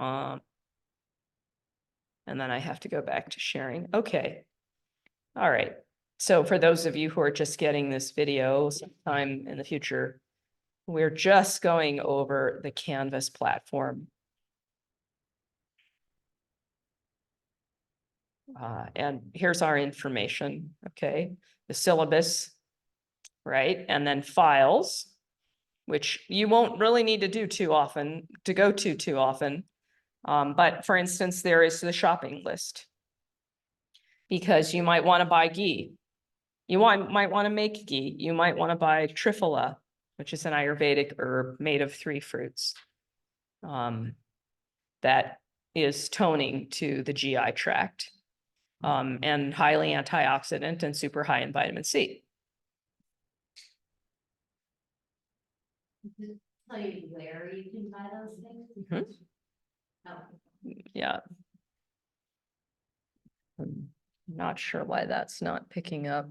And then I have to go back to sharing. Okay. All right. So for those of you who are just getting this video sometime in the future, we're just going over the Canvas platform. And here's our information, okay? The syllabus, right? And then files, which you won't really need to do too often, to go to too often. But for instance, there is the shopping list. Because you might want to buy ghee. You might want to make ghee. You might want to buy triphala, which is an Ayurvedic herb made of 3 fruits. That is toning to the GI tract. And highly antioxidant and super high in vitamin C. Tell you where you can buy those things? Mhm. Oh. Yeah. I'm not sure why that's not picking up.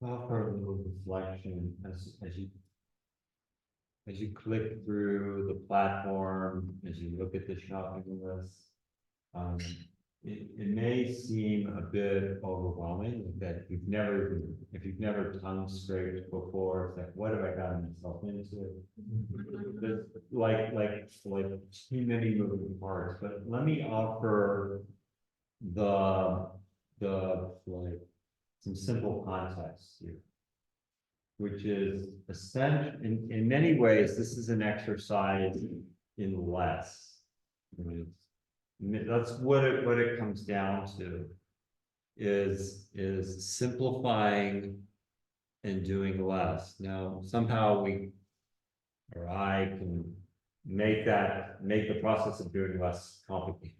Offer a little reflection as you click through the platform, as you look at the shopping list. It may seem a bit overwhelming that if you've never tongue scraped before, it's like, what have I gotten myself into? There's like too many moving parts, but let me offer like some simple context here, which is essential. In many ways, this is an exercise in less. That's what it comes down to, is simplifying and doing less. Now, somehow I can make the process of doing less complicated.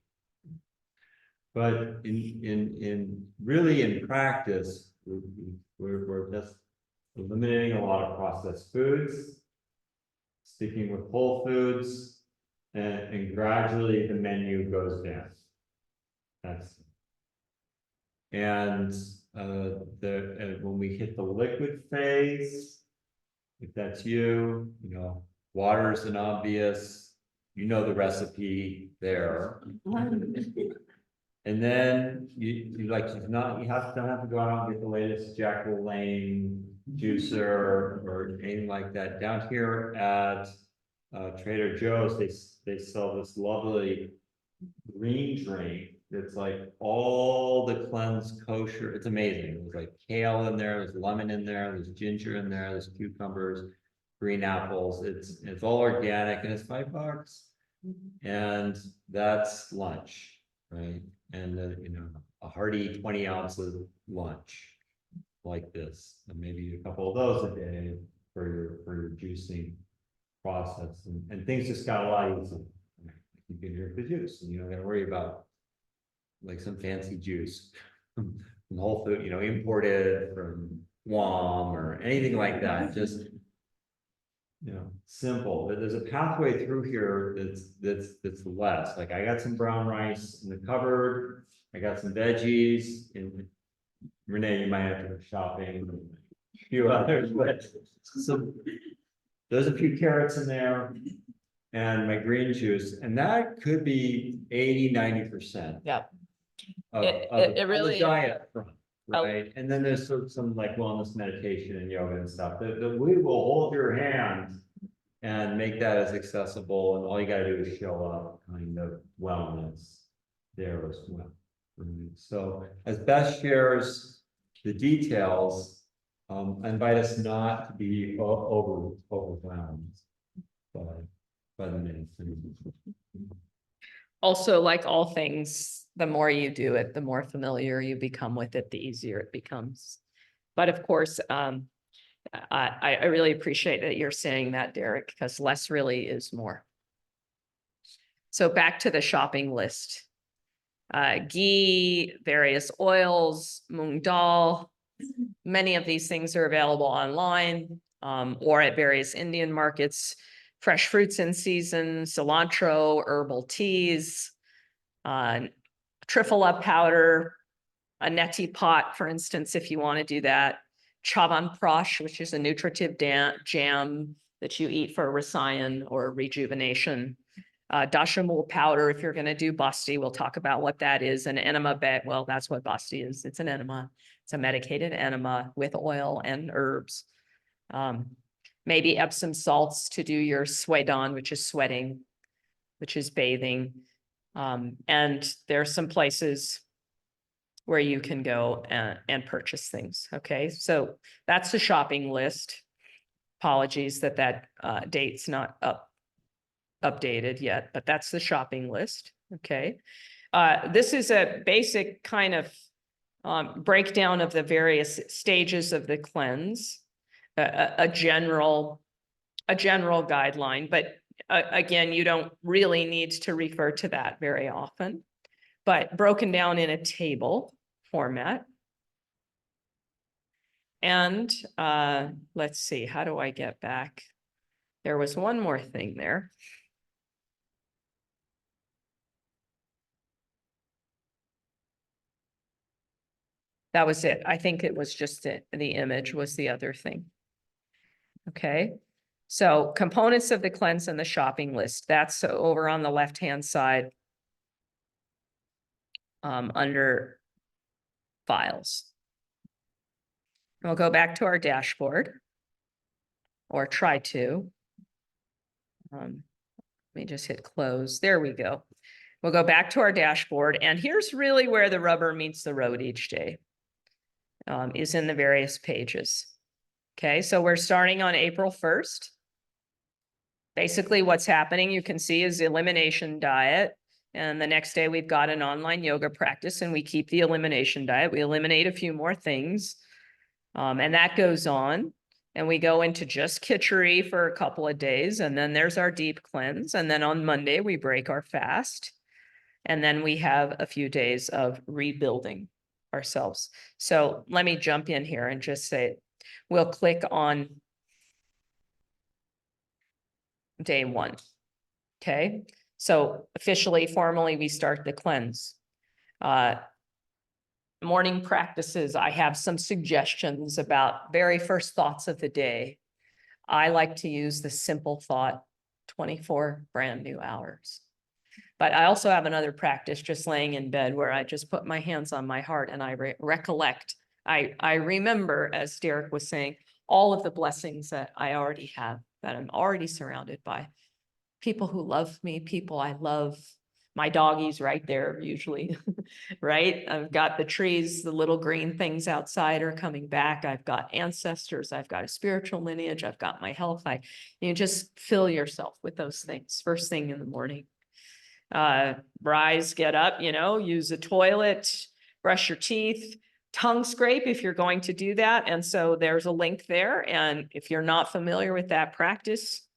But in practice, we're just eliminating a lot of processed foods, sticking with whole foods, and gradually the menu goes down. When we hit the liquid phase, if that's you, water's an obvious, the recipe there. And then you don't have to go out and get the latest Jack LaLanne juicer or anything like that. Down here at Trader Joe's, they sell this lovely green drink that's like all the cleansed kosher. It's amazing. There's like kale in there, there's lemon in there, there's ginger in there, there's cucumbers, green apples. It's all organic and it's $5. And that's lunch, right? And a hearty 20 ounces lunch like this, and maybe a couple of those a day for your juicing process, and things just got a lot easier. You can drink the juice, and you don't got to worry about like some fancy juice from Whole Food, imported from Guam or anything like that. Just simple. There's a pathway through here that's less. Like I got some brown rice in the cupboard. I got some veggies. And Renee, you might have to go shopping. A few others, but there's a few carrots in there, and my green juice, and that could be 80–90%. Yeah. It really is. diet front. Right. And then there's some like wellness meditation and yoga and stuff that we will hold your hand and make that as accessible. And all you got to do is show up, kind of wellness there as well. So as Beth shares the details, invite us not to be overwhelmed by the many things. Also, like all things, the more you do it, the more familiar you become with it, the easier it becomes. But of course, I really appreciate that you're saying that, Derek, because less really is more. So back to the shopping list. Ghee, various oils, moong dal. Many of these things are available online or at various Indian markets. Fresh fruits in season, cilantro, herbal teas, triphala powder, a neti pot, for instance, if you want to do that, Chavanprash, which is a nutritive jam that you eat for rasayan or rejuvenation. Dashamul powder, if you're going to do basti, we'll talk about what that is. An enema bed, well, that's what basti is. It's an enema. It's a medicated enema with oil and herbs. Maybe Epsom salts to do your swedan, which is sweating, which is bathing. And there's some places where you can go and purchase things. Okay, so that's the shopping list. Apologies that date's not updated yet, but that's the shopping list. Okay, this is a basic kind of breakdown of the various stages of the cleanse, a general guideline, but again, you don't really need to refer to that very often, but broken down in a table format. And let's see, how do I get back? There was one more thing there. That was it. I think it was just the image was the other thing. Okay, so components of the cleanse and the shopping list. That's over on the left-hand side under files. We'll go back to our dashboard, or try to. Let me just hit close. There we go. We'll go back to our dashboard, and here's really where the rubber meets the road each day, is in the various pages. Okay, so we're starting on April 1st. Basically, what's happening, you can see, is elimination diet. And the next day we've got an online yoga practice, and we keep the elimination diet. We eliminate a few more things. And that goes on. And we go into just khichdi for a couple of days. And then there's our deep cleanse. And then on Monday, we break our fast. And then we have a few days of rebuilding ourselves. So let me jump in here and just say, we'll click on day 1. Okay, so officially, formally, we start the cleanse. Morning practices, I have some suggestions about very first thoughts of the day. I like to use the simple thought, 24 brand new hours. But I also have another practice, just laying in bed, where I just put my hands on my heart and I recollect. I remember, as Derek was saying, all of the blessings that I already have, that I'm already surrounded by. People who love me, people I love. My doggy's right there usually, right? I've got the trees, the little green things outside are coming back. I've got ancestors. I've got a spiritual lineage. I've got my health. You just fill yourself with those things first thing in the morning. Rise, get up, use the toilet, brush your teeth, tongue scrape if you're going to do that. And so there's a link there. And if you're not familiar with that practice,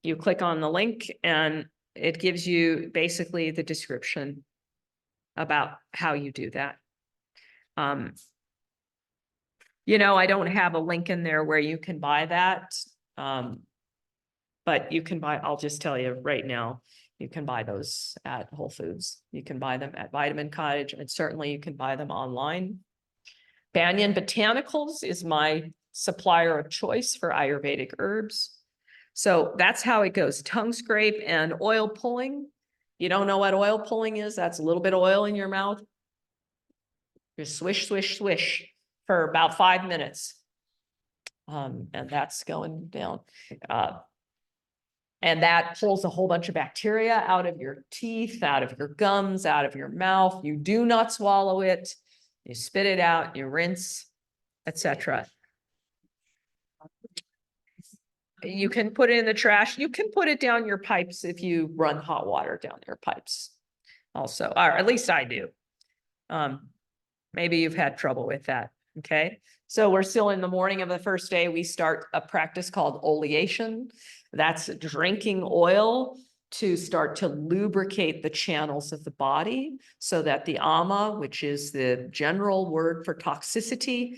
you click on the link and it gives you basically the description about how you do that. I don't have a link in there where you can buy that. But you can buy, I'll just tell you right now, you can buy those at Whole Foods. You can buy them at Vitamin Cottage, and certainly you can buy them online. Banyan Botanicals is my supplier of choice for Ayurvedic herbs. So that's how it goes. Tongue scrape and oil pulling. You don't know what oil pulling is? That's a little bit of oil in your mouth. Just swish, swish, swish for about 5 minutes. And that's going down. And that pulls a whole bunch of bacteria out of your teeth, out of your gums, out of your mouth. You do not swallow it. You spit it out, you rinse, etc. You can put it in the trash. You can put it down your pipes if you run hot water down your pipes also, or at least I do. Maybe you've had trouble with that. Okay, so we're still in the morning of the first day. We start a practice called oleation. That's drinking oil to start to lubricate the channels of the body so that the ama, which is the general word for toxicity,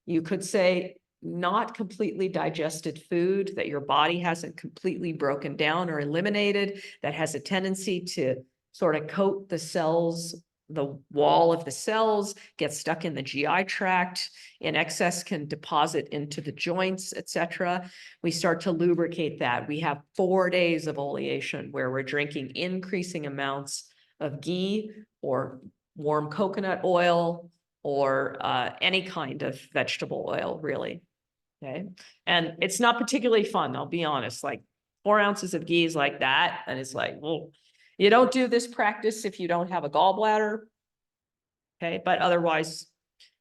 you could say not completely digested food that your body hasn't completely broken down or eliminated, that has a tendency to sort of coat the cells the wall of the cells, get stuck in the GI tract, in excess can deposit into the joints, etc. We start to lubricate that. We have 4 days of oleation where we're drinking increasing amounts of ghee or warm coconut oil or any kind of vegetable oil, really. Okay. And it's not particularly fun, I'll be honest, like 4 ounces of ghee is like that. And it's like, well, you don't do this practice if you don't have a gallbladder. Okay, but otherwise,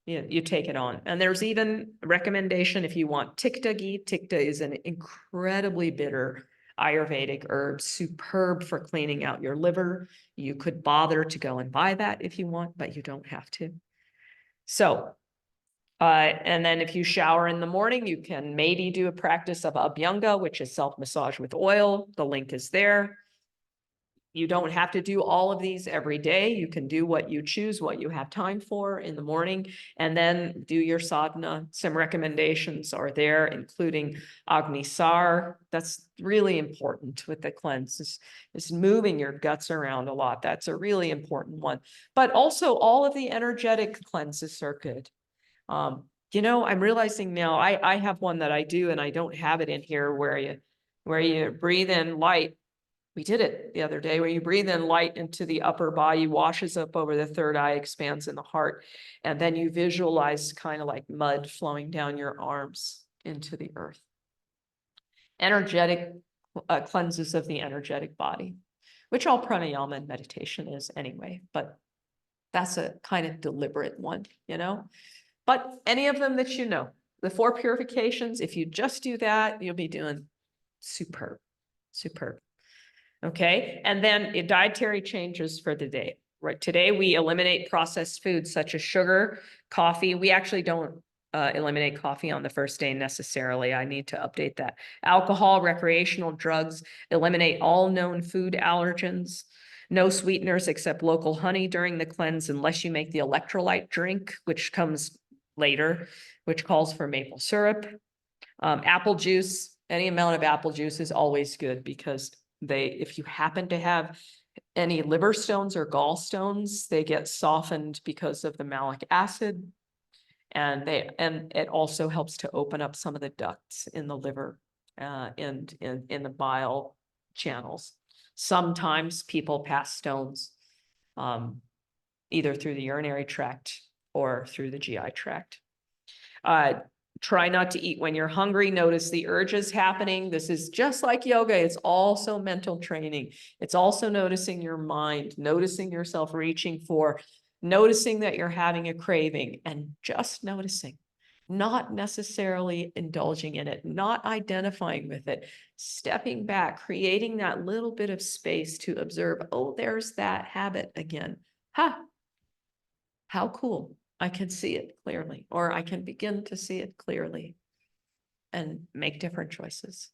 you take it on. And there's even a recommendation if you want tikta ghee. Tikta is an incredibly bitter Ayurvedic herb, superb for cleaning out your liver. You could bother to go and buy that if you want, but you don't have to. So, and then if you shower in the morning, you can maybe do a practice of Abhyanga, which is self-massage with oil. The link is there. You don't have to do all of these every day. You can do what you choose, what you have time for in the morning, and then do your sadhana. Some recommendations are there, including Agnisar. That's really important with the cleanse, is moving your guts around a lot. That's a really important one. But also all of the energetic cleanses are good. I'm realizing now I have one that I do, and I don't have it in here, where you breathe in light. We did it the other day, where you breathe in light into the upper body, washes up over the third eye, expands in the heart. And then you visualize kind of like mud flowing down your arms into the earth. Energetic cleanses of the energetic body, which all pranayama and meditation is anyway, but that's a kind of deliberate one, But any of them that the 4 purifications, if you just do that, you'll be doing superb, superb. Okay, and then dietary changes for the day. Right, today we eliminate processed foods such as sugar, coffee. We actually don't eliminate coffee on the first day necessarily. I need to update that. Alcohol, recreational drugs, eliminate all known food allergens. No sweeteners except local honey during the cleanse, unless you make the electrolyte drink, which comes later, which calls for maple syrup. Apple juice, any amount of apple juice is always good, because if you happen to have any liver stones or gallstones, they get softened because of the malic acid. And it also helps to open up some of the ducts in the liver and in the bile channels. Sometimes people pass stones either through the urinary tract or through the GI tract. Try not to eat when you're hungry. Notice the urges happening. This is just like yoga. It's also mental training. It's also noticing your mind, noticing yourself reaching for, noticing that you're having a craving, and just noticing, not necessarily indulging in it, not identifying with it, stepping back, creating that little bit of space to observe, oh, there's that habit again. Ha! How cool. I can see it clearly, or I can begin to see it clearly and make different choices.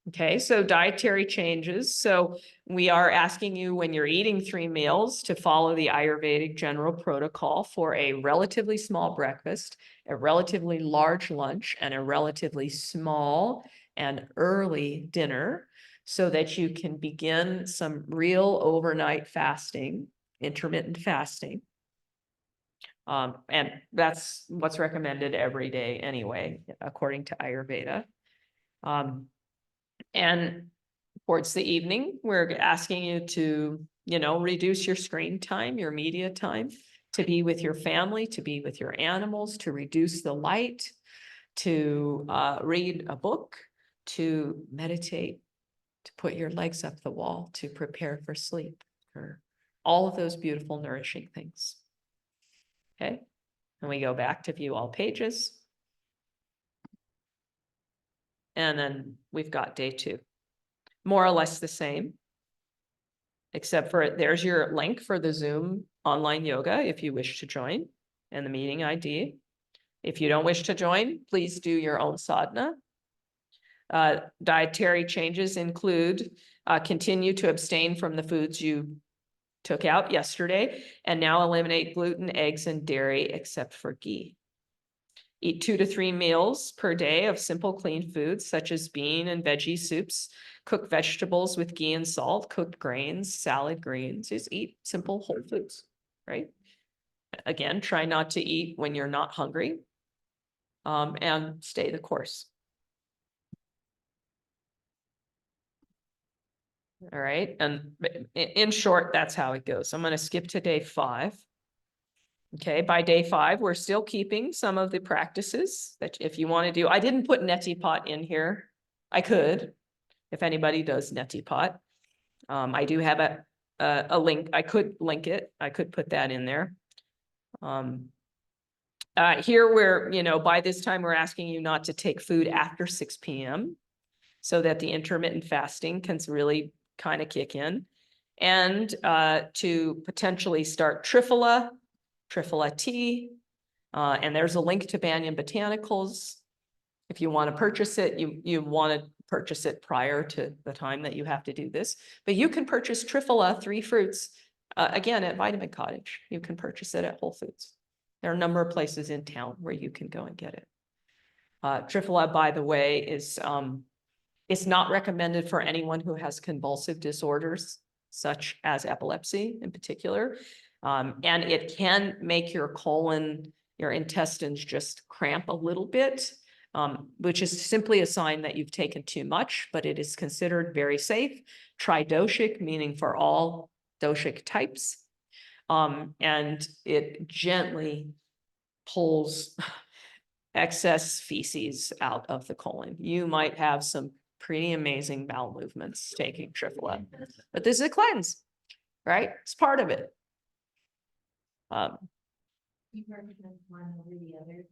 Okay, so dietary changes. So we are asking you, when you're eating 3 meals, to follow the Ayurvedic general protocol for a relatively small breakfast, a relatively large lunch, and a relatively small and early dinner, so that you can begin some real overnight fasting, intermittent fasting. And that's what's recommended every day anyway, according to Ayurveda. And towards the evening, we're asking you to, reduce your screen time, your media time, to be with your family, to be with your animals, to reduce the light, to read a book, to meditate, to put your legs up the wall, to prepare for sleep, for all of those beautiful, nourishing things. Okay, and we go back to view all pages. And then we've got day 2. More or less the same, except for there's your link for the Zoom online yoga if you wish to join, and the meeting ID. If you don't wish to join, please do your own sadhana. Dietary changes include continue to abstain from the foods you took out yesterday, and now eliminate gluten, eggs, and dairy except for ghee. Eat 2 to 3 meals per day of simple, clean foods, such as bean and veggie soups, cook vegetables with ghee and salt, cooked grains, salad greens. Just eat simple whole foods. right? Again, try not to eat when you're not hungry. And stay the course. All right, and in short, that's how it goes. I'm gonna skip to day 5. Okay, by day 5, we're still keeping some of the practices that if you want to do. I didn't put neti pot in here. I could, if anybody does neti pot. I do have a link. I could link it. I could put that in there. Here we're, by this time, we're asking you not to take food after 6 p.m. so that the intermittent fasting can really kind of kick in, and to potentially start Triphala tea. And there's a link to Banyan Botanicals. If you want to purchase it, you want to purchase it prior to the time that you have to do this. But you can purchase Triphala 3 fruits, again, at Vitamin Cottage. You can purchase it at Whole Foods. There are a number of places in town where you can go and get it. Triphala, by the way, is it's not recommended for anyone who has convulsive disorders, such as epilepsy in particular. And it can make your colon, your intestines just cramp a little bit, which is simply a sign that you've taken too much, but it is considered very safe. Tridoshic, meaning for all doshic types. And it gently pulls excess feces out of the colon. You might have some pretty amazing bowel movements taking Triphala, but this is a cleanse, right? It's part of it. You recommend one over the other,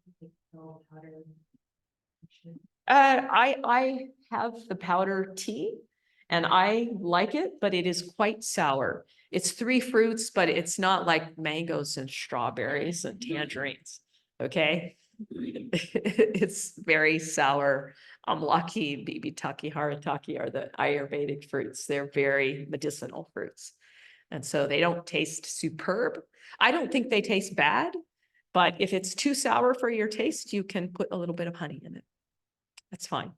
powder. I have the powder tea and I like it, but it is quite sour. It's 3 fruits, but it's not like mangoes and strawberries and tangerines. Okay. It's very sour. Amlaki, bibitaki, harataki are the Ayurvedic fruits. They're very medicinal fruits. And so they don't taste superb. I don't think they taste bad, but if it's too sour for your taste, you can put a little bit of honey in it. That's fine.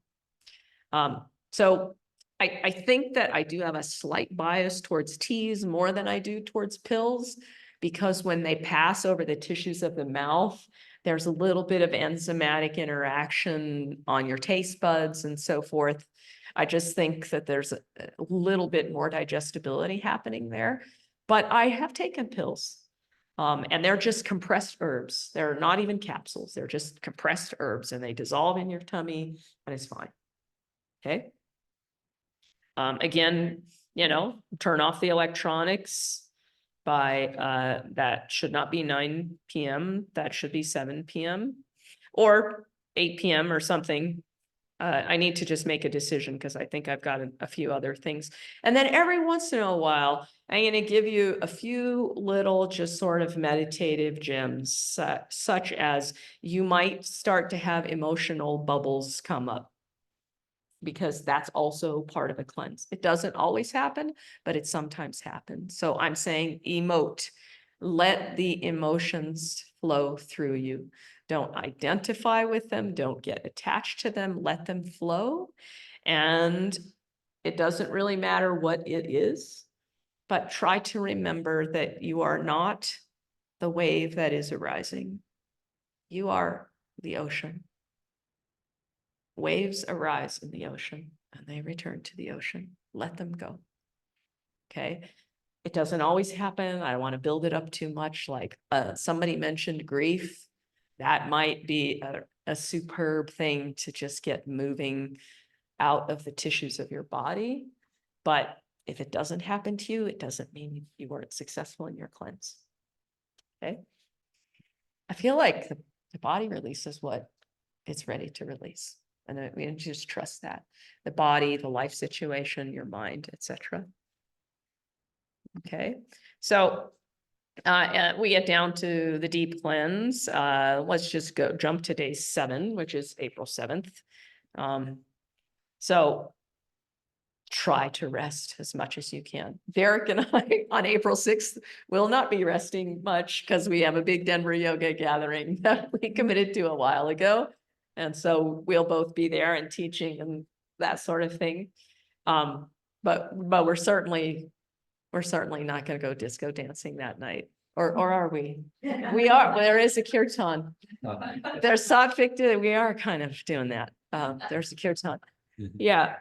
So I think that I do have a slight bias towards teas more than I do towards pills, because when they pass over the tissues of the mouth, there's a little bit of enzymatic interaction on your taste buds and so forth. I just think that there's a little bit more digestibility happening there, but I have taken pills. And they're just compressed herbs. They're not even capsules. They're just compressed herbs and they dissolve in your tummy and it's fine. Okay. Again, turn off the electronics by, that should not be 9 p.m. That should be 7 p.m. or 8 p.m. or something. I need to just make a decision because I think I've got a few other things. And then every once in a while, I'm going to give you a few little just sort of meditative gems, such as you might start to have emotional bubbles come up, because that's also part of a cleanse. It doesn't always happen, but it sometimes happens. So I'm saying emote, let the emotions flow through you. Don't identify with them. Don't get attached to them. Let them flow. And it doesn't really matter what it is, but try to remember that you are not the wave that is arising. You are the ocean. Waves arise in the ocean and they return to the ocean. Let them go. Okay. It doesn't always happen. I don't want to build it up too much. Like somebody mentioned grief. That might be a superb thing to just get moving out of the tissues of your body. But if it doesn't happen to you, it doesn't mean you weren't successful in your cleanse. Okay. I feel like the body releases what it's ready to release. And we just trust that. The body, the life situation, your mind, etc. Okay. So we get down to the deep cleanse. Let's just jump to day 7, which is April 7th. So try to rest as much as you can. Derek and I on April 6th will not be resting much because we have a big Denver yoga gathering that we committed to a while ago. And so we'll both be there and teaching and that sort of thing. But we're certainly not going to go disco dancing that night. or are we? We are, well, there is a kirtan. There's sattvic, we are kind of doing that. There's a kirtan. Yeah.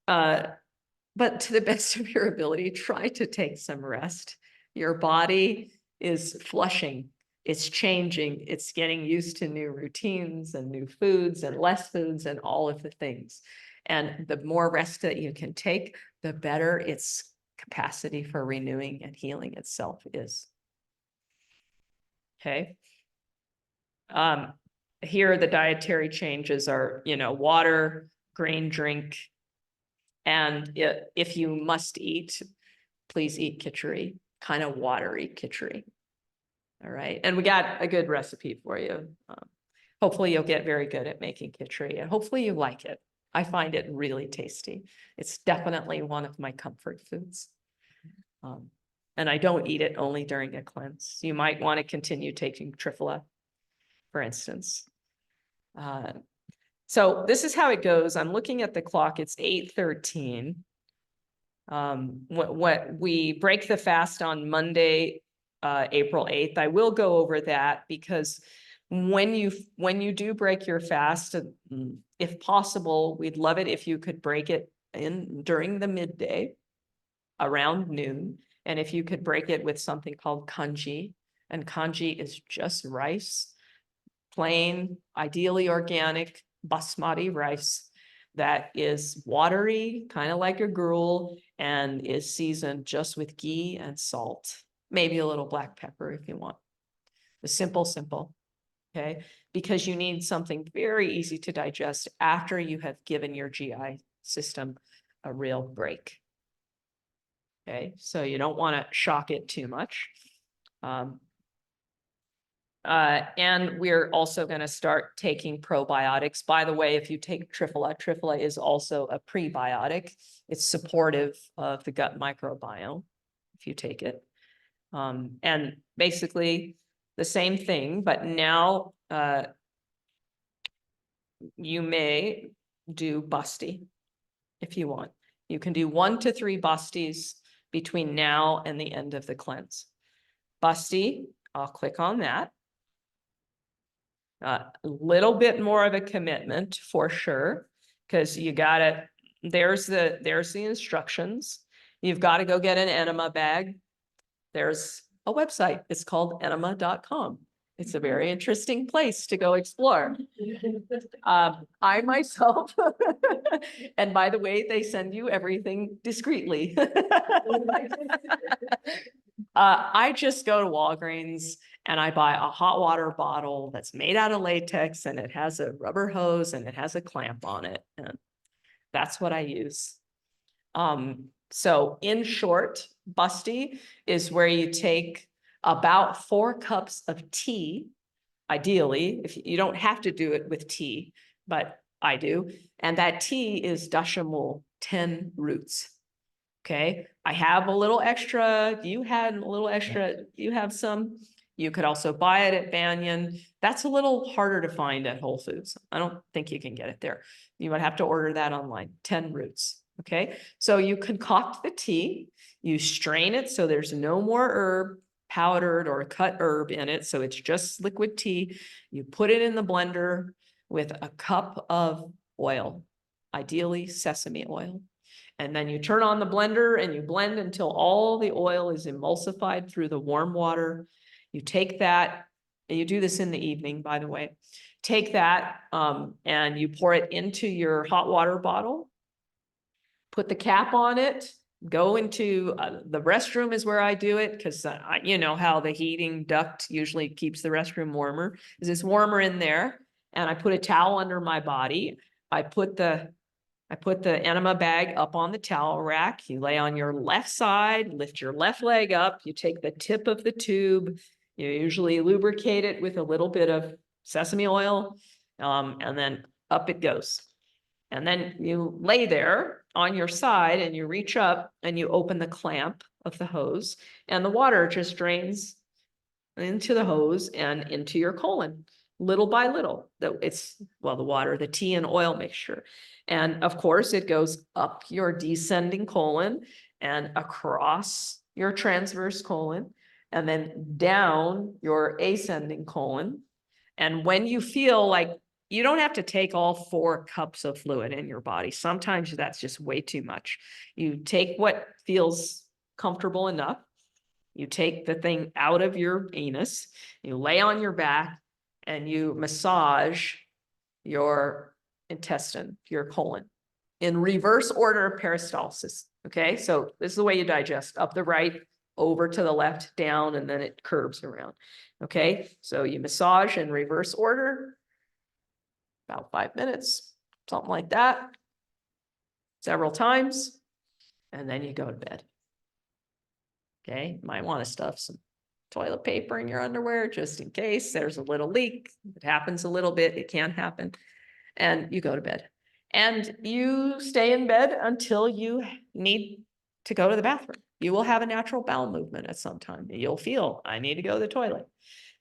But to the best of your ability, try to take some rest. Your body is flushing, it's changing, it's getting used to new routines and new foods and less foods and all of the things. And the more rest that you can take, the better its capacity for renewing and healing itself is. Okay. Here the dietary changes are, water, green drink, and if you must eat, please eat khichdi, kind of watery khichdi. All right, and we got a good recipe for you. Hopefully you'll get very good at making khichdi, and hopefully you like it. I find it really tasty. It's definitely one of my comfort foods. And I don't eat it only during a cleanse. You might want to continue taking triphala, for instance. So this is how it goes. I'm looking at the clock. It's 8:13. What we break the fast on Monday, April 8th. I will go over that because when you do break your fast, if possible, we'd love it if you could break it in during the midday around noon. And if you could break it with something called kanji, and kanji is just rice, plain, ideally organic, basmati rice that is watery, kind of like a gruel, and is seasoned just with ghee and salt, maybe a little black pepper if you want. The simple, okay? Because you need something very easy to digest after you have given your GI system a real break. Okay, so you don't want to shock it too much. And we're also going to start taking probiotics. By the way, if you take triphala is also a prebiotic. It's supportive of the gut microbiome if you take it. And basically the same thing, but now you may do basti if you want. You can do 1 to 3 bastis between now and the end of the cleanse. Basti, I'll click on that. A little bit more of a commitment for sure, because you gotta, there's the instructions. You've got to go get an enema bag. There's a website, it's called enema.com. It's a very interesting place to go explore. I myself, and by the way, they send you everything discreetly. I just go to Walgreens and I buy a hot water bottle that's made out of latex and it has a rubber hose and it has a clamp on it. And that's what I use. So in short, basti is where you take about 4 cups of tea, ideally, if you don't have to do it with tea, but I do. And that tea is dashamul, 10 roots. Okay, I have a little extra. You had a little extra. You have some. You could also buy it at Banyan. That's a little harder to find at Whole Foods. I don't think you can get it there. You would have to order that online. 10 roots. Okay, so you concoct the tea. You strain it so there's no more herb, powdered or cut herb in it. So it's just liquid tea. You put it in the blender with a cup of oil, ideally sesame oil. And then you turn on the blender and you blend until all the oil is emulsified through the warm water. You take that, and you do this in the evening, by the way. Take that and you pour it into your hot water bottle. Put the cap on it. Go into the restroom is where I do it, because you know how the heating duct usually keeps the restroom warmer. Is it's warmer in there, and I put a towel under my body. I put the enema bag up on the towel rack. You lay on your left side, lift your left leg up. You take the tip of the tube. You usually lubricate it with a little bit of sesame oil, and then up it goes. And then you lay there on your side and you reach up and you open the clamp of the hose, and the water just drains into the hose and into your colon, little by little. It's, well, the water, the tea and oil mixture. And of course, it goes up your descending colon and across your transverse colon. and then down your ascending colon. And when you feel like you don't have to take all 4 cups of fluid in your body, sometimes that's just way too much. You take what feels comfortable enough. You take the thing out of your anus, you lay on your back, and you massage your intestine, your colon, in reverse order of peristalsis. Okay, so this is the way you digest: up the right, over to the left, down, and then it curves around. Okay, so you massage in reverse order, about 5 minutes, something like that, several times, and then you go to bed. Okay, might want to stuff some toilet paper in your underwear just in case there's a little leak. It happens a little bit, it can happen. And you go to bed. And you stay in bed until you need to go to the bathroom. You will have a natural bowel movement at some time. You'll feel, I need to go to the toilet.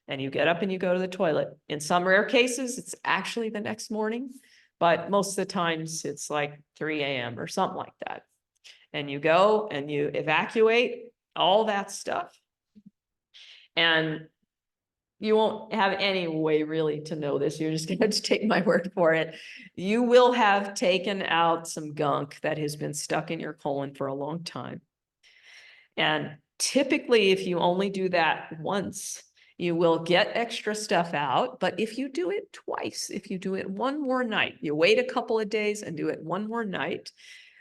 And you get up and you go to the toilet. In some rare cases, it's actually the next morning, but most of the times it's like 3 a.m. or something like that. And you go and you evacuate all that stuff. And you won't have any way really to know this. You're just going to have to take my word for it. You will have taken out some gunk that has been stuck in your colon for a long time. And typically, if you only do that once, you will get extra stuff out. But if you do it twice, if you do it one more night, you wait a couple of days and do it one more night,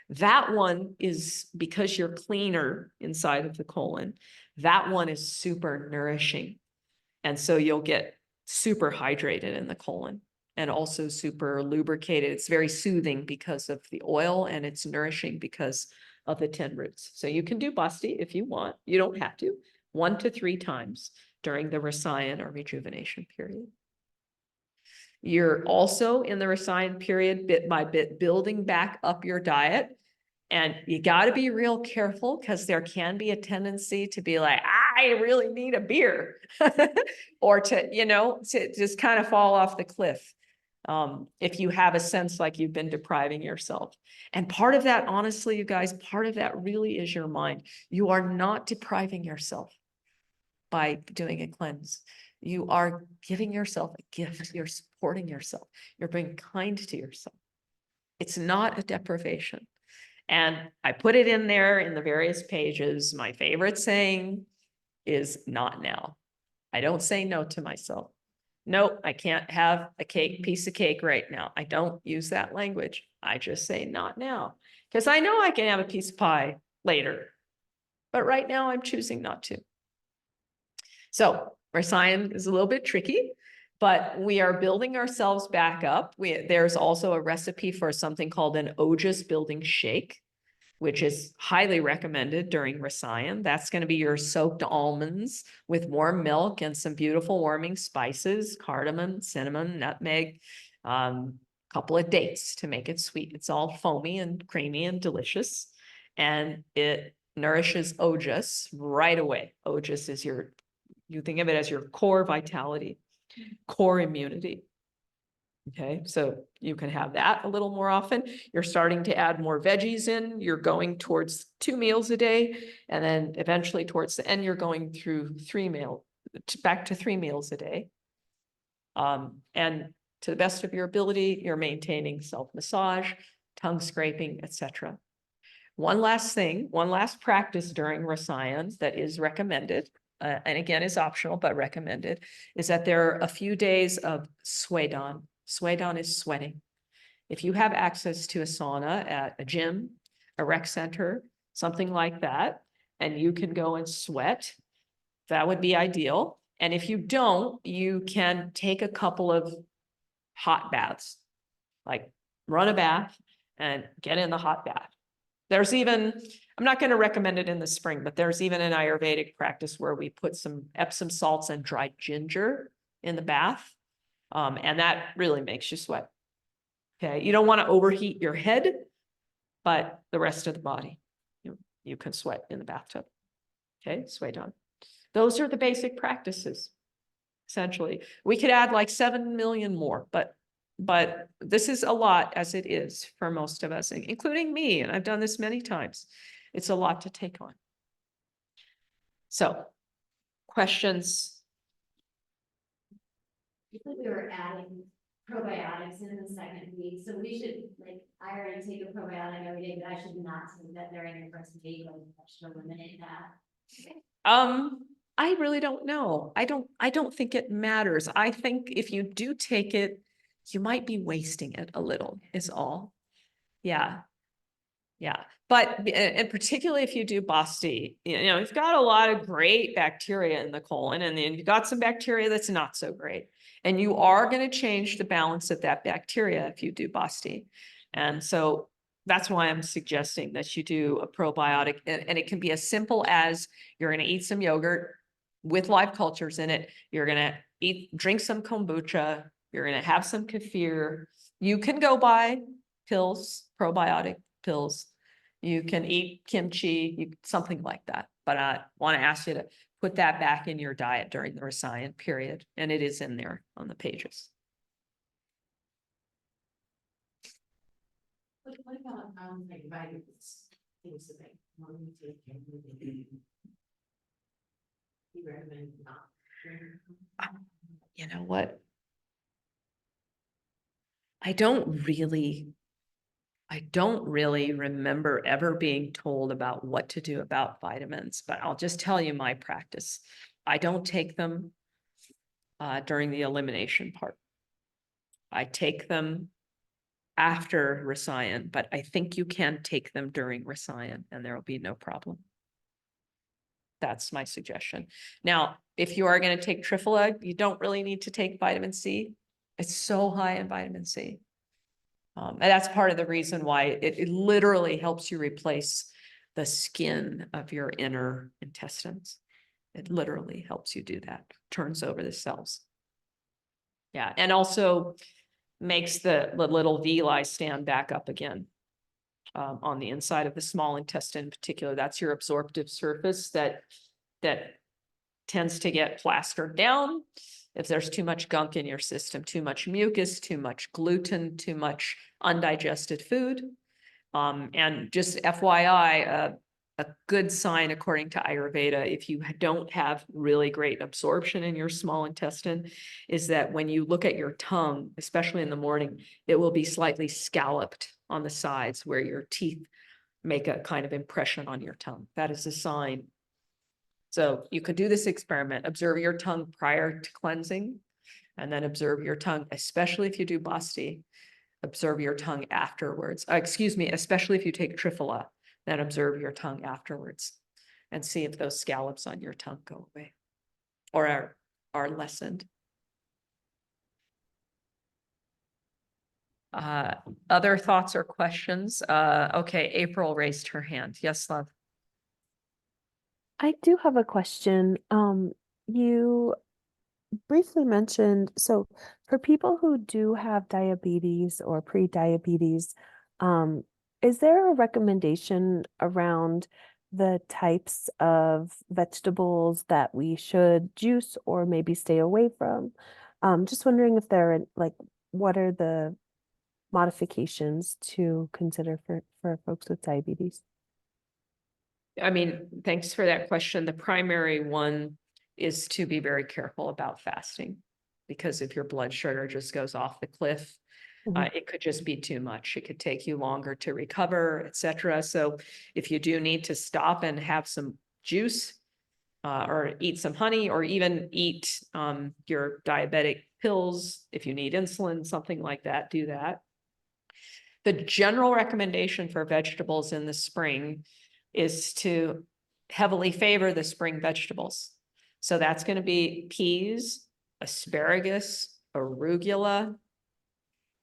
that one is, because you're cleaner inside of the colon, that one is super nourishing. And so you'll get super hydrated in the colon and also super lubricated. It's very soothing because of the oil, and it's nourishing because of the 10 roots. So you can do basti if you want. You don't have to. 1 to 3 times during the Rasayan or rejuvenation period. You're also in the Rasayan period, bit by bit, building back up your diet. And you got to be real careful, because there can be a tendency to be like, I really need a beer, or to, to just kind of fall off the cliff. If you have a sense like you've been depriving yourself. And part of that, honestly, you guys, part of that really is your mind. You are not depriving yourself by doing a cleanse. You are giving yourself a gift. You're supporting yourself. You're being kind to yourself. It's not a deprivation. And I put it in there in the various pages. My favorite saying is not now. I don't say no to myself. No, I can't have a piece of cake right now. I don't use that language. I just say not now, because I know I can have a piece of pie later, but right now I'm choosing not to. So Rasayan is a little bit tricky, but we are building ourselves back up. There's also a recipe for something called an ojas building shake, which is highly recommended during Rasayan. That's going to be your soaked almonds with warm milk and some beautiful warming spices, cardamom, cinnamon, nutmeg, couple of dates to make it sweet. It's all foamy and creamy and delicious. And it nourishes ojas right away. Ojas is you think of it as your core vitality, core immunity. Okay, so you can have that a little more often. You're starting to add more veggies in. You're going towards 2 meals a day. And then eventually towards the end, you're going through back to 3 meals a day. And to the best of your ability, you're maintaining self-massage, tongue scraping, etc. One last thing, one last practice during Rasayan that is recommended, and again is optional, but recommended, is that there are a few days of swedan. Swedan is sweating. If you have access to a sauna at a gym, a rec center, something like that, and you can go and sweat, that would be ideal. And if you don't, you can take a couple of hot baths, like run a bath and get in the hot bath. There's even, I'm not going to recommend it in the spring, but there's even an Ayurvedic practice where we put some Epsom salts and dried ginger in the bath. And that really makes you sweat. Okay, you don't want to overheat your head, but the rest of the body, you can sweat in the bathtub. Okay, swedan. Those are the basic practices, essentially. We could add like 7 million more, but this is a lot as it is for most of us, including me, and I've done this many times. It's a lot to take on. So questions? We were adding probiotics in the second week, so we should, like, I already take a probiotic every day, but I should not take that during the first week, like, I should eliminate that. I really don't know. I don't think it matters. I think if you do take it, you might be wasting it a little, is all. Yeah. Yeah, but and particularly if you do Basti, you've got a lot of great bacteria in the colon, and then you've got some bacteria that's not so great. And you are going to change the balance of that bacteria if you do Basti. And so that's why I'm suggesting that you do a probiotic, and it can be as simple as you're going to eat some yogurt with live cultures in it. You're going to drink some kombucha. You're going to have some kefir. You can go buy pills, probiotic pills. You can eat kimchi, something like that. But I want to ask you to put that back in your diet during the Rasayan period. And it is in there on the pages. What about, like, vitamins? Things that morning take. You recommend not drinking? You know what? I don't really remember ever being told about what to do about vitamins, but I'll just tell you my practice. I don't take them during the elimination part. I take them after Rasayan, but I think you can take them during Rasayan and there will be no problem. That's my suggestion. Now, if you are going to take Triphala, you don't really need to take vitamin C. It's so high in vitamin C. And that's part of the reason why it literally helps you replace the skin of your inner intestines. It literally helps you do that, turns over the cells. Yeah, and also makes the little villi stand back up again on the inside of the small intestine in particular. That's your absorptive surface that tends to get plastered down if there's too much gunk in your system, too much mucus, too much gluten, too much undigested food. And just FYI, a good sign according to Ayurveda, if you don't have really great absorption in your small intestine, is that when you look at your tongue, especially in the morning, it will be slightly scalloped on the sides where your teeth make a kind of impression on your tongue. That is a sign. So you could do this experiment, observe your tongue prior to cleansing, and then observe your tongue, especially if you do Basti, observe your tongue afterwards. Especially if you take Triphala, then observe your tongue afterwards and see if those scallops on your tongue go away or are lessened. Other thoughts or questions? Okay, April raised her hand. Yes, love. I do have a question. You briefly mentioned, so for people who do have diabetes or pre-diabetes, is there a recommendation around the types of vegetables that we should juice or maybe stay away from? Just wondering if there are, like, what are the modifications to consider for folks with diabetes? I mean, thanks for that question. The primary one is to be very careful about fasting, because if your blood sugar just goes off the cliff, it could just be too much. It could take you longer to recover, etc. So if you do need to stop and have some juice or eat some honey, or even eat your diabetic pills, if you need insulin, something like that, do that. The general recommendation for vegetables in the spring is to heavily favor the spring vegetables. So that's going to be peas, asparagus, arugula.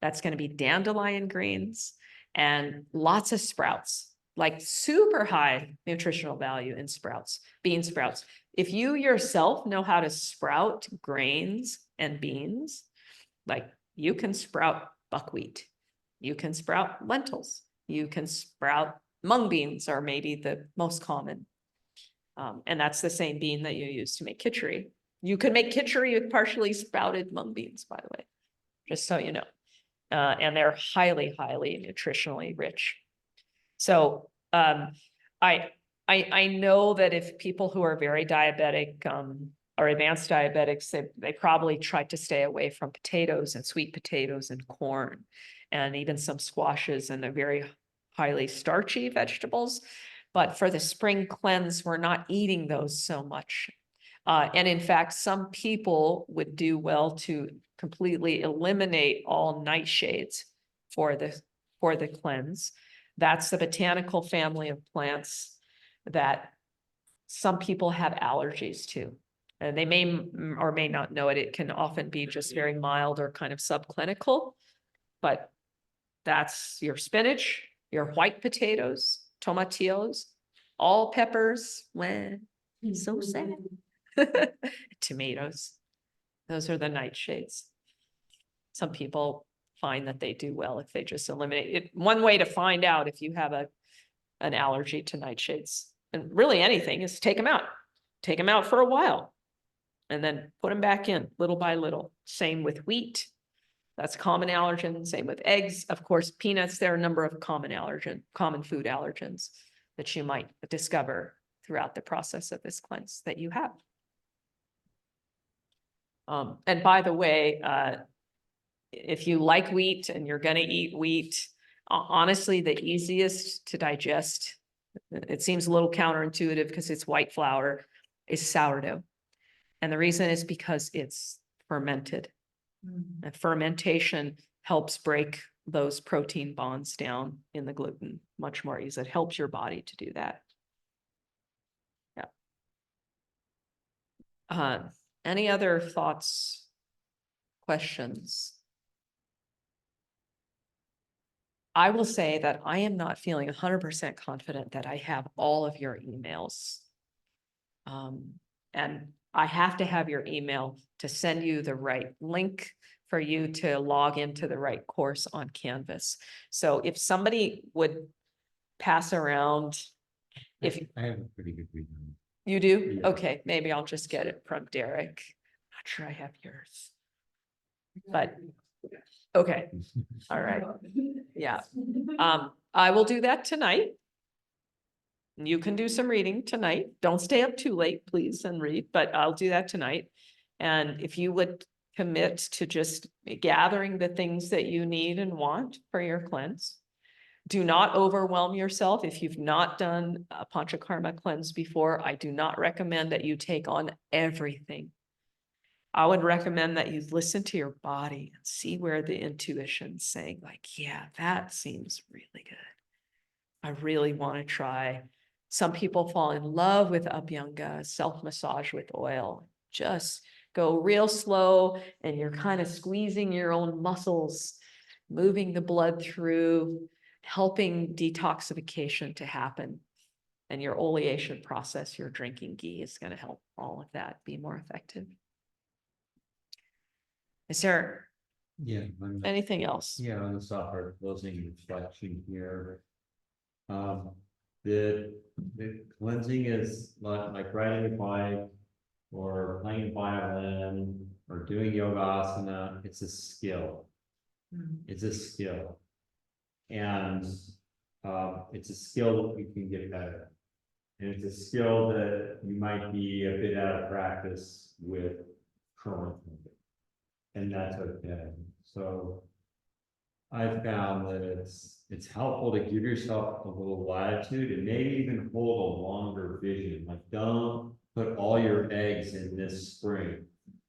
That's going to be dandelion greens and lots of sprouts, like super high nutritional value in sprouts, bean sprouts. If you yourself know how to sprout grains and beans, like you can sprout buckwheat, you can sprout lentils, you can sprout mung beans are maybe the most common. And that's the same bean that you use to make khichdi. You could make khichdi with partially sprouted mung beans, by the way, just so you know. And they're highly, highly nutritionally rich. So I know that if people who are very diabetic are advanced diabetics, they probably try to stay away from potatoes and sweet potatoes and corn and even some squashes and the very highly starchy vegetables. But for the spring cleanse, we're not eating those so much. And in fact, some people would do well to completely eliminate all nightshades for the cleanse. That's the botanical family of plants that some people have allergies to. And they may or may not know it. It can often be just very mild or kind of subclinical. But that's your spinach, your white potatoes, tomatillos, all peppers. Well, so sad. Tomatoes. Those are the nightshades. Some people find that they do well if they just eliminate it. One way to find out if you have an allergy to nightshades, and really anything, is take them out. Take them out for a while. And then put them back in little by little. Same with wheat. That's common allergen. Same with eggs. Of course, peanuts, there are a number of common food allergens that you might discover throughout the process of this cleanse that you have. And by the way, if you like wheat and you're going to eat wheat, honestly, the easiest to digest, it seems a little counterintuitive because it's white flour, is sourdough. And the reason is because it's fermented. And fermentation helps break those protein bonds down in the gluten much more easily. It helps your body to do that. Yeah. Any other thoughts, questions? I will say that I am not feeling 100% confident that I have all of your emails. And I have to have your email to send you the right link for you to log into the right course on Canvas. So if somebody would pass around, if I have a pretty good read on you do, Yeah. okay, maybe I'll just get it from Derek. Not sure I have yours, but okay, it. all right, yeah. I will do that tonight. You can do some reading tonight. Don't stay up too late, please, and read, but I'll do that tonight. And if you would commit to just gathering the things that you need and want for your cleanse. Do not overwhelm yourself. If you've not done a Panchakarma cleanse before, I do not recommend that you take on everything. I would recommend that you listen to your body and see where the intuition's saying, like, yeah, that seems really good. I really want to try. Some people fall in love with Abhyanga, self-massage with oil. Just go real slow and you're kind of squeezing your own muscles, moving the blood through, helping detoxification to happen. And your oleation process, your drinking ghee, is going to help all of that be more effective. Is there Yeah. anything else? Yeah, on the software closing reflection here. The cleansing is like riding a bike or playing violin or doing yoga asana. It's a skill. It's a skill. And it's a skill that we can get better. And it's a skill that you might be a bit out of practice with currently. And that's okay. So I found that it's helpful to give yourself a little latitude and maybe even hold a longer vision. Like, don't put all your eggs in this spring.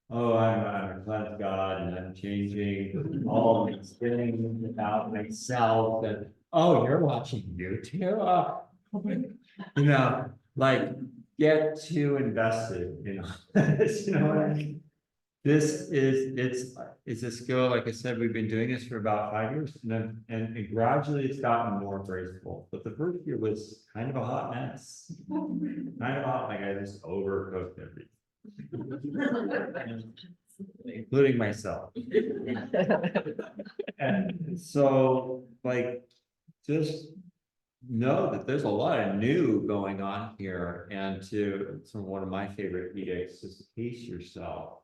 Oh, I'm a cleansed God and I'm changing all these things about myself. And oh, you're watching YouTube. You know, like, get too invested in this, you know what I mean? This it's a skill, like I said, we've been doing this for about 5 years, and gradually it's gotten more graceful. But the first year was kind of a hot mess. Kind of hot, like I just overcooked everything. Including myself. And so, like, just know that there's a lot of new going on here, and one of my favorite edicts is pace yourself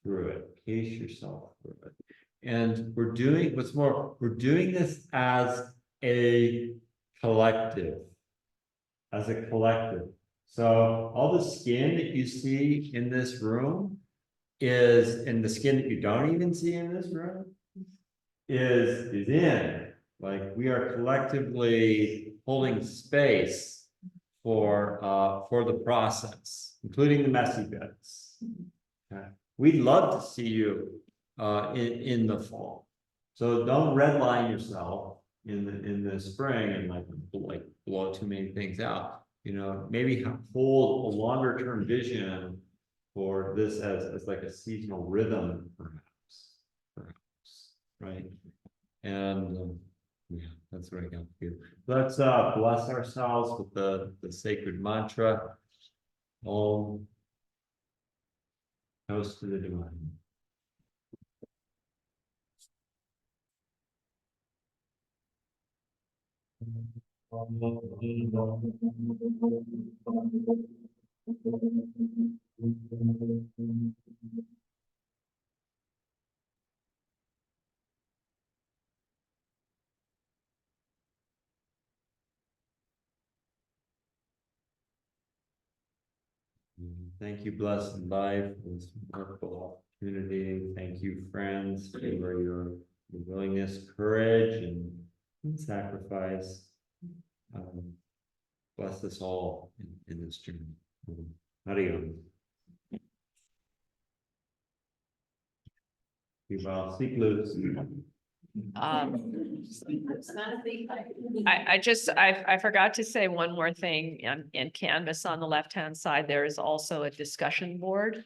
through it, pace yourself through it. And we're doing this as a collective. So all the skin that you see in this room is, and the skin that you don't even see in this room is in, like, we are collectively holding space for the process, including the messy bits. Okay. We'd love to see you in the fall. So don't redline yourself in the spring and like blow too many things out. You know, maybe hold a longer term vision for this as like a seasonal rhythm, perhaps, right? And yeah, that's what I got for you. Let's bless ourselves with the sacred mantra. Om. Toast to the divine. Thank you, Blessed Life, for this wonderful opportunity. Thank you, friends, for your willingness, courage, and sacrifice. Bless us all in this journey. Hariom. Be well. Speak loose. I forgot to say one more thing in Canvas on the left-hand side, there is also a discussion board.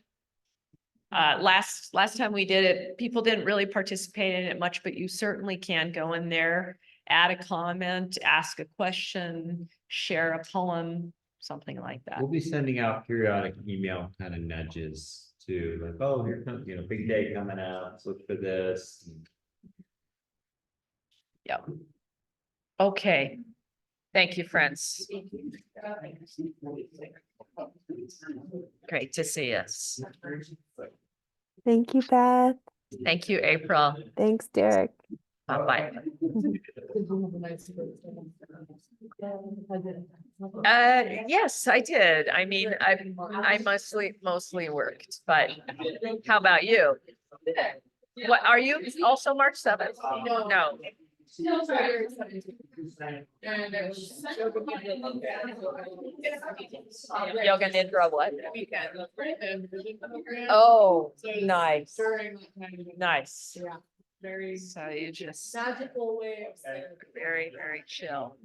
Last time we did it, people didn't really participate in it much, but you certainly can go in there, add a comment, ask a question, share a poem, something like that. We'll be sending out periodic email kind of nudges to like, oh, here comes, big day coming up, let's look for this. Yep. Okay. Thank you, friends. Great to see us. Thank you, Beth. Thank you, April. Thanks, Derek. Bye-bye. Yes, I did. I mean, I mostly worked, but how about you? What, are you also March 7th? No. Yoga Nidra what? Oh, nice. Nice. Yeah, very So you just magical way of saying. very, very chill.